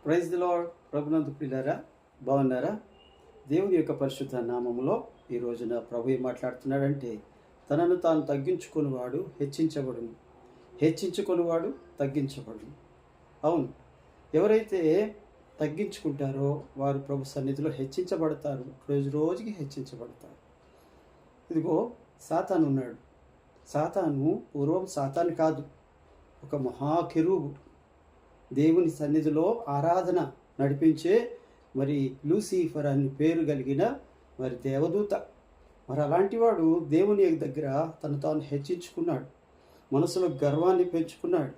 Praise the lord. ప్రభునందు ప్రియులారా, బాగున్నారా? దేవుని యొక్క పరిశుద్ధ నామములో ఈ రోజున ప్రభు ఏం మాట్లాడుతున్నాడంటే, తనను తాను తగ్గించుకునివాడు హెచ్చించబడును, హెచ్చించుకునివాడు తగ్గించబడును. అవును, ఎవరైతే తగ్గించుకుంటారో వారు ప్రభు సన్నిధిలో హెచ్చించబడతారు, రోజు రోజుకి హెచ్చించబడతారు. ఇదిగో సాతాను ఉన్నాడు. సాతాను పూర్వం సాతాను కాదు, ఒక మహాకెరూబు, దేవుని సన్నిధిలో ఆరాధన నడిపించే మరి లూసిఫర్ అని పేరు కలిగిన మరి దేవదూత. మరి అలాంటి వాడు దేవుని దగ్గర తను తాను హెచ్చించుకున్నాడు, మనసులో గర్వాన్ని పెంచుకున్నాడు.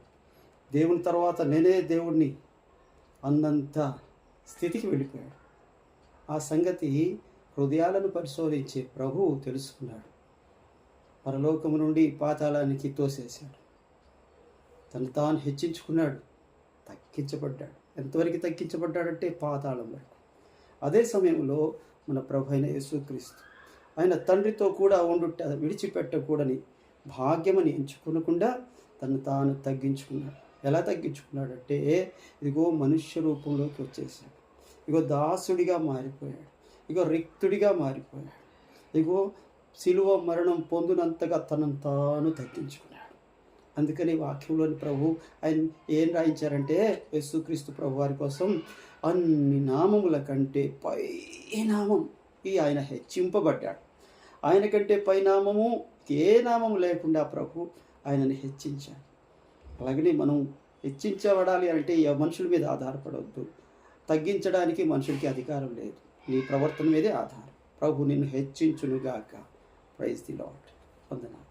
దేవుని తర్వాత నేనే దేవుణ్ణి అన్నంత స్థితికి వెళ్ళిపోయాడు. ఆ సంగతి హృదయాలను పరిశోధించే ప్రభువు తెలుసుకున్నాడు. పరలోకము నుండి పాతాళానికి తోసేశాడు. తను తాను హెచ్చించుకున్నాడు, తగ్గించబడ్డాడు. ఎంతవరకు తగ్గించబడ్డాడంటే పాతాళం వరకు. అదే సమయంలో మన ప్రభు అయిన యేసుక్రీస్తు ఆయన తండ్రితో కూడా ఉండుట విడిచిపెట్టకూడని భాగ్యమని ఎంచుకోకుండా తను తాను తగ్గించుకున్నాడు. ఎలా తగ్గించుకున్నాడంటే, ఇదిగో మనుష్య రూపంలోకి వచ్చేసాడు. ఇగో దాసుడిగా మారిపోయాడు, ఇగో రిక్తుడిగా మారిపోయాడు. ఇగో సిలువ మరణం పొందినంతగా తనను తాను తగ్గించుకున్నాడు. అందుకని వాక్యంలోని ప్రభు ఆయన ఏం రాయించారంటే, యేసుక్రీస్తు ప్రభు వారి కోసం అన్ని నామముల కంటే పై నామం ఆయన హెచ్చింపబడ్డాడు. ఆయన కంటే పై నామము ఏ నామము లేకుండా ప్రభు ఆయనని హెచ్చించాడు. అలాగనే మనం హెచ్చించబడాలి అంటే మనుషుల మీద ఆధారపడవద్దు. తగ్గించడానికి మనుషులకి అధికారం లేదు, నీ ప్రవర్తన మీదే ఆధారం. ప్రభు నిన్ను హెచ్చించునుగాక. Praise the lord. వందనాలు.